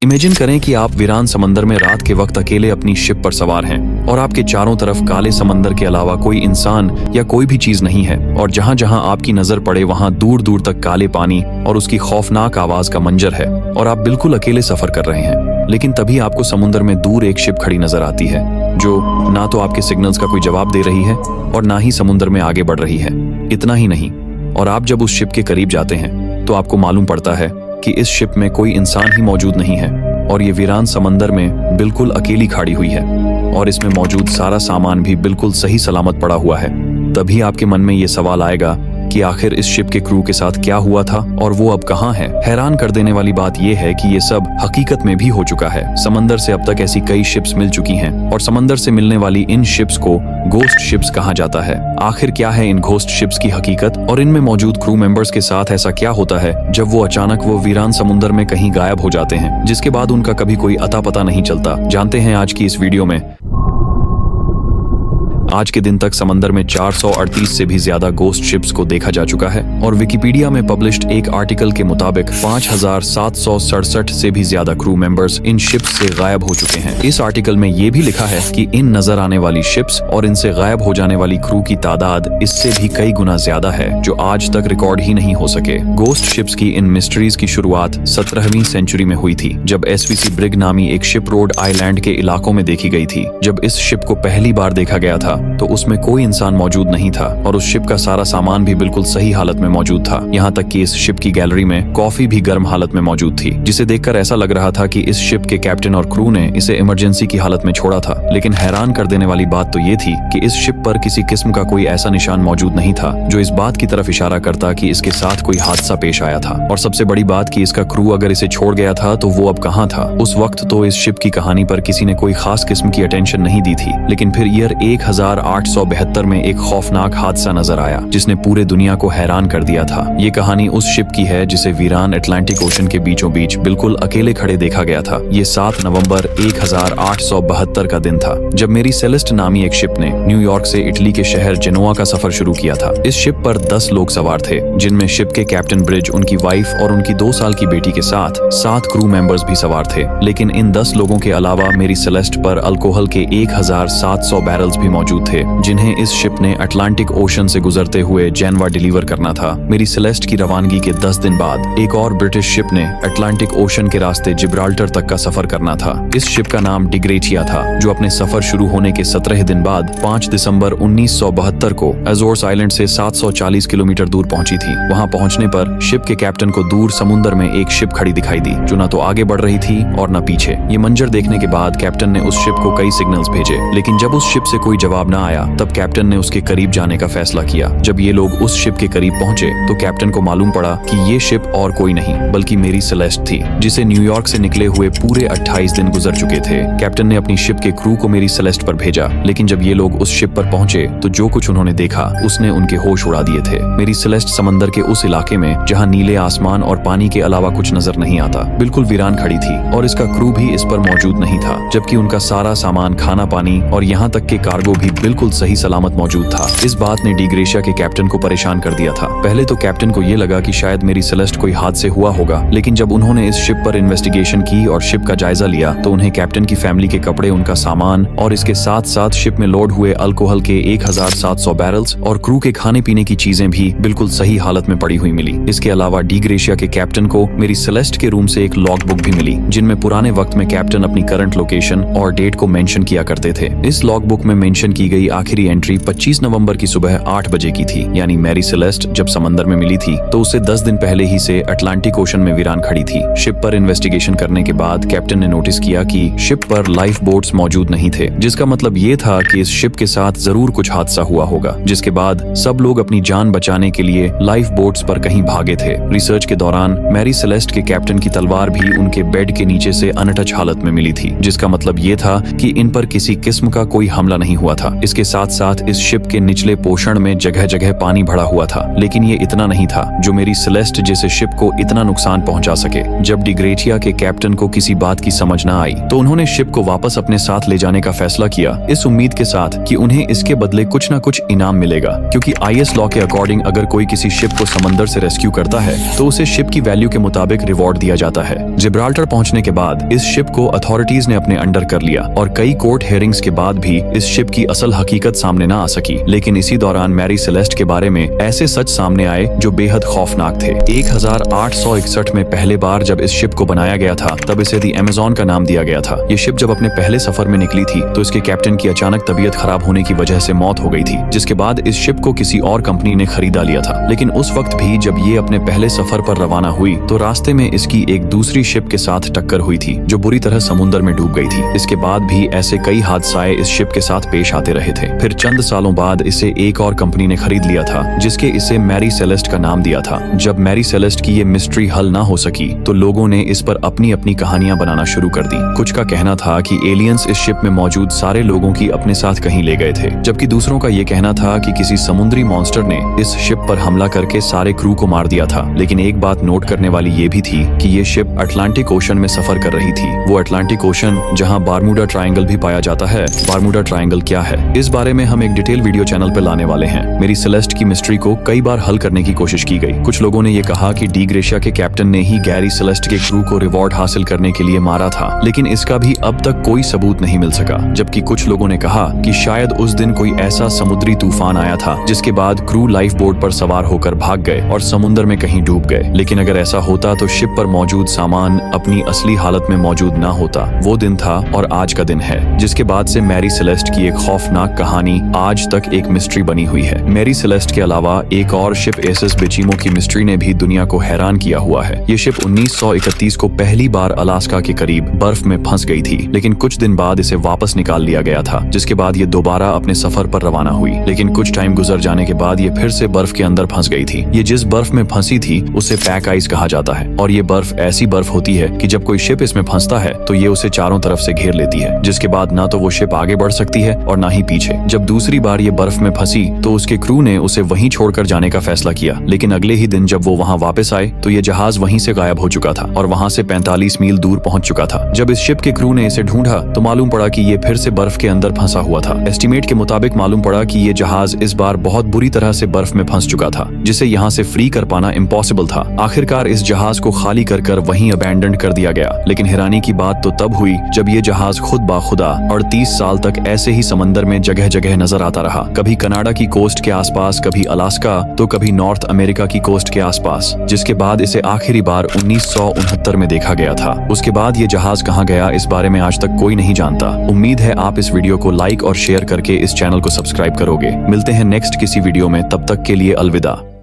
Imagine करें कि आप वीरान समंदर में रात के वक्त अकेले अपनी शिप पर सवार हैं और आपके चारों तरफ काले समंदर के अलावा कोई इंसान या कोई भी चीज नहीं है, और जहां जहां आपकी नजर पड़े वहां दूर दूर तक काले पानी और उसकी खौफनाक आवाज का मंजर है, और आप बिल्कुल अकेले सफर कर रहे हैं। लेकिन तभी आपको समुद्र में दूर एक शिप खड़ी नजर आती है जो ना तो आपके सिग्नल्स का कोई जवाब दे रही है और ना ही समुद्र में आगे बढ़ रही है। इतना ही नहीं, और आप जब उस शिप के करीब जाते हैं तो आपको मालूम पड़ता है कि इस शिप में कोई इंसान ही मौजूद नहीं है और ये वीरान समंदर में बिल्कुल अकेली खड़ी हुई है, और इसमें मौजूद सारा सामान भी बिल्कुल सही सलामत पड़ा हुआ है। तभी आपके मन में ये सवाल आएगा कि आखिर इस शिप के क्रू के साथ क्या हुआ था और वो अब कहाँ है। हैरान कर देने वाली बात यह है कि ये सब हकीकत में भी हो चुका है। समंदर से अब तक ऐसी कई शिप्स मिल चुकी हैं और समंदर से मिलने वाली इन शिप्स को घोस्ट शिप्स कहा जाता है। आखिर क्या है इन घोस्ट शिप्स की हकीकत और इनमें मौजूद क्रू मेंबर्स के साथ ऐसा क्या होता है जब वो अचानक वो वीरान समुंदर में कहीं गायब हो जाते हैं, जिसके बाद उनका कभी कोई अता पता नहीं चलता। जानते हैं आज की इस वीडियो में। आज के दिन तक समंदर में 438 से भी ज्यादा घोस्ट शिप्स को देखा जा चुका है और विकिपीडिया में पब्लिश्ड एक आर्टिकल के मुताबिक 5767 से भी ज्यादा क्रू मेंबर्स इन शिप्स से गायब हो चुके हैं। इस आर्टिकल में ये भी लिखा है कि इन नजर आने वाली शिप्स और इनसे गायब हो जाने वाली क्रू की तादाद इससे भी कई गुना ज्यादा है जो आज तक रिकॉर्ड ही नहीं हो सके। घोस्ट शिप्स की इन मिस्ट्रीज की शुरुआत 17वीं सेंचुरी में हुई थी जब एसवीसी ब्रिग नामी एक शिप रोड आइलैंड के इलाकों में देखी गई थी। जब इस शिप को पहली बार देखा गया था तो उसमें कोई इंसान मौजूद नहीं था और उस शिप का सारा सामान भी बिल्कुल सही हालत में मौजूद था। यहाँ तक कि इस शिप की गैलरी में कॉफी भी गर्म हालत में मौजूद थी, जिसे देखकर ऐसा लग रहा था कि इस शिप के कैप्टन और क्रू ने इसे इमरजेंसी की हालत में छोड़ा था। लेकिन हैरान कर देने वाली बात तो ये थी कि इस शिप पर किसी किस्म का कोई ऐसा निशान मौजूद नहीं था जो इस बात की तरफ इशारा करता कि इसके साथ कोई हादसा पेश आया था। और सबसे बड़ी बात कि इसका क्रू अगर इसे छोड़ गया था तो वो अब कहाँ था। उस वक्त तो इस शिप की कहानी पर किसी ने कोई खास किस्म की अटेंशन नहीं दी थी, लेकिन फिर ईयर 1872 में एक खौफनाक हादसा नजर आया जिसने पूरे दुनिया को हैरान कर दिया था। ये कहानी उस शिप की है जिसे वीरान अटलांटिक ओशन के बीचों बीच बिल्कुल अकेले खड़े देखा गया था। ये 7 नवंबर 1872 का दिन था जब मेरी सेलेस्ट नामी एक शिप ने न्यूयॉर्क से इटली के शहर जेनोआ का सफर शुरू किया था। इस शिप पर 10 लोग सवार थे, जिनमें शिप के कैप्टन ब्रिज, उनकी वाइफ और उनकी 2 साल की बेटी के साथ 7 क्रू मेंबर्स भी सवार थे। लेकिन इन 10 लोगों के अलावा मेरी सेलेस्ट पर अल्कोहल के 1700 बैरल्स भी मौजूद थे जिन्हें इस शिप ने अटलांटिक ओशन से गुजरते हुए जेनवा डिलीवर करना था। मेरी सेलेस्ट की रवानगी के 10 दिन बाद एक और ब्रिटिश शिप ने अटलांटिक ओशन के रास्ते जिब्राल्टर तक का सफर करना था। इस शिप का नाम डिग्रेचिया था जो अपने सफर शुरू होने के 17 दिन बाद 5 दिसंबर 1972 को अजोर्स आइलैंड से 740 किलोमीटर दूर पहुंची थी। वहां पहुंचने पर शिप के कैप्टन को दूर समुद्र में एक शिप खड़ी दिखाई दी जो न तो आगे बढ़ रही थी और न पीछे। ये मंजर देखने के बाद कैप्टन ने उस शिप को कई सिग्नल्स भेजे, लेकिन जब उस शिप से कोई जवाब न आया तब कैप्टन ने उसके करीब जाने का फैसला किया। जब ये लोग उस शिप के करीब पहुंचे तो कैप्टन को मालूम पड़ा कि ये शिप और कोई नहीं बल्कि मेरी सेलेस्ट थी, जिसे न्यूयॉर्क से निकले हुए पूरे 28 दिन गुजर चुके थे। कैप्टन ने अपनी शिप के क्रू को मेरी सेलेस्ट पर भेजा, लेकिन जब ये लोग उस शिप पर पहुंचे तो जो कुछ उन्होंने देखा उसने उनके होश उड़ा दिए थे। मेरी सेलेस्ट समंदर के उस इलाके में जहां नीले आसमान और पानी के अलावा कुछ नजर नहीं आता बिल्कुल वीरान खड़ी थी और इसका क्रू भी इस पर मौजूद नहीं था, जबकि उनका सारा सामान, खाना पानी और यहाँ तक के कार्गो भी बिल्कुल सही सलामत मौजूद था। इस बात ने डिग्रेशिया के कैप्टन को परेशान कर दिया था। पहले तो कैप्टन को ये लगा कि शायद मेरी सेलेस्ट कोई हादसे हुआ होगा, लेकिन जब उन्होंने इस शिप पर इन्वेस्टिगेशन की और शिप का जायजा लिया तो उन्हें कैप्टन की फैमिली के कपड़े, उनका सामान और इसके साथ साथ शिप में लोड हुए अल्कोहल के 1700 बैरल्स और क्रू के खाने पीने की चीजें भी बिल्कुल सही हालत में पड़ी हुई मिली। इसके अलावा डिग्रेशिया के कैप्टन को मेरी सेलेस्ट के रूम से एक लॉग बुक भी मिली जिनमें पुराने वक्त में कैप्टन अपनी करंट लोकेशन और डेट को मेंशन किया करते थे। इस लॉग बुक में मेंशन की गई आखिरी एंट्री 25 नवंबर की सुबह 8 बजे की थी, यानी मैरी सेलेस्ट जब समंदर में मिली थी तो उससे 10 दिन पहले ही से अटलांटिक ओशन में वीरान खड़ी थी। शिप पर इन्वेस्टिगेशन करने के बाद कैप्टन ने नोटिस किया कि शिप पर लाइफ बोट्स मौजूद नहीं थे, जिसका मतलब ये था कि इस शिप के साथ जरूर कुछ हादसा हुआ होगा, जिसके बाद सब लोग अपनी जान बचाने के लिए लाइफ बोट्स पर कहीं भागे थे। रिसर्च के दौरान मैरी सेलेस्ट के कैप्टन की तलवार भी उनके बेड के नीचे से अनटच हालत में मिली थी, जिसका मतलब ये था कि इन पर किसी किस्म का कोई हमला नहीं हुआ था। इसके साथ साथ इस शिप के निचले पोषण में जगह जगह पानी भरा हुआ था। लेकिन ये इतना नहीं था जो मेरी सेलेस्ट जैसे शिप को इतना नुकसान पहुंचा सके। जब डिग्रेटिया के कैप्टन को किसी बात की समझ न आई तो उन्होंने शिप को वापस अपने साथ ले जाने का फैसला किया, इस उम्मीद के साथ कि उन्हें इसके बदले कुछ न कुछ इनाम मिलेगा। क्योंकि IS लॉ के अकॉर्डिंग अगर कोई किसी शिप को समंदर से रेस्क्यू करता है तो उसे शिप की वैल्यू के मुताबिक रिवॉर्ड दिया जाता है। जिब्राल्टर पहुंचने के बाद इस शिप को अथॉरिटीज ने अपने अंडर कर लिया और कई कोर्ट हियरिंग्स के बाद भी इस शिप की असल हकीकत सामने न आ सकी। लेकिन इसी दौरान मैरी सेलेस्ट के बारे में ऐसे सच सामने आए जो बेहद खौफनाक थे। 1861 में पहले बार जब इस शिप को बनाया गया था तब इसे दी अमेज़न का नाम दिया गया था। ये शिप जब अपने पहले सफर में निकली थी तो इसके कैप्टन की अचानक तबीयत खराब होने की वजह से मौत हो गई थी, जिसके बाद इस शिप को किसी और कंपनी ने खरीदा लिया था। लेकिन उस वक्त भी जब ये अपने पहले सफर पर रवाना हुई तो रास्ते में इसकी एक दूसरी शिप के साथ टक्कर हुई थी जो बुरी तरह समुद्र में डूब गई थी। इसके बाद भी ऐसे कई हादसाए इस शिप के साथ पेश आते रहे थे। फिर चंद सालों बाद इसे एक और कंपनी ने खरीद लिया था जिसके इसे मैरी सेलेस्ट का नाम दिया था। जब मैरी सेलेस्ट की ये मिस्ट्री हल ना हो सकी तो लोगों ने इस पर अपनी अपनी कहानियां बनाना शुरू कर दी। कुछ का कहना था कि एलियंस इस शिप में मौजूद सारे लोगों की अपने साथ कहीं ले गए थे, जबकि दूसरों का ये कहना था कि किसी समुद्री मॉन्स्टर ने इस शिप पर हमला करके सारे क्रू को मार दिया था। लेकिन एक बात नोट करने वाली ये भी थी कि ये शिप अटलांटिक ओशन में सफर कर रही थी, वो अटलांटिक ओशन जहां बारमूडा ट्रायंगल भी पाया जाता है। बारमूडा ट्रायंगल क्या है, इस बारे में हम एक डिटेल वीडियो चैनल पर लाने वाले हैं। मेरी सेलेस्ट की मिस्ट्री को कई बार हल करने की कोशिश की गई। कुछ लोगों ने ये कहा कि डी ग्रेशिया के कैप्टन ने ही गैरी सेलेस्ट के क्रू को रिवॉर्ड हासिल करने के लिए मारा था, लेकिन इसका भी अब तक कोई सबूत नहीं मिल सका। जबकि कुछ लोगों ने कहा कि शायद उस दिन कोई ऐसा समुद्री तूफान आया था जिसके बाद क्रू लाइफ बोट पर सवार होकर भाग गए और समुद्र में कहीं डूब गए। लेकिन अगर ऐसा होता तो शिप पर मौजूद सामान अपनी असली हालत में मौजूद ना होता। वो दिन था और आज का दिन है, जिसके बाद से मैरी सेलेस्ट की एक खौफनाक कहानी आज तक एक मिस्ट्री बनी हुई है। मैरी सेलेस्ट के अलावा एक और शिप एसिस बेचिमो की मिस्ट्री ने भी दुनिया को हैरान किया हुआ है। ये शिप 1931 को पहली बार अलास्का के करीब बर्फ में फंस गई थी, लेकिन कुछ दिन बाद इसे वापस निकाल लिया गया था, जिसके बाद ये दोबारा अपने सफर पर रवाना हुई। लेकिन कुछ टाइम गुजर जाने के बाद ये फिर से बर्फ के अंदर फंस गई थी। ये जिस बर्फ में फंसी थी उसे पैक आइस कहा जाता है और ये बर्फ ऐसी बर्फ होती है कि जब कोई शिप इसमें फंसता है तो ये उसे चारों तरफ से घेर लेती है, जिसके बाद ना तो वो शिप आगे बढ़ सकती है और ना ही पीछे। जब दूसरी बार ये बर्फ में फंसी तो उसके क्रू ने उसे वहीं छोड़कर जाने का फैसला किया, लेकिन अगले ही दिन जब वो वहां वापस आए तो ये जहाज वहीं से गायब हो चुका था और वहां से 45 मील दूर पहुंच चुका था। जब इस शिप के क्रू ने इसे ढूंढा तो मालूम पड़ा कि ये फिर से बर्फ के अंदर फंसा हुआ था। एस्टीमेट के मुताबिक मालूम पड़ा कि ये जहाज इस बार बहुत बुरी तरह से बर्फ में फंस चुका था, जिसे यहाँ से फ्री कर पाना इम्पॉसिबल था। आखिरकार इस जहाज को खाली कर वहीं अबैंडन कर दिया गया। लेकिन हैरानी की बात तो तब हुई जब ये जहाज खुद बाखुदा 38 साल तक ऐसे ही समंदर में जगह जगह नजर आता रहा, कभी कनाडा की कोस्ट के आसपास, कभी अलास्का तो कभी नॉर्थ अमेरिका की कोस्ट के आसपास, जिसके बाद इसे आखिरी बार 1969 में देखा गया था। उसके बाद ये जहाज कहाँ गया इस बारे में आज तक कोई नहीं जानता। उम्मीद है आप इस वीडियो को लाइक और शेयर करके इस चैनल को सब्सक्राइब करोगे। मिलते हैं नेक्स्ट किसी वीडियो में, तब तक के लिए अलविदा।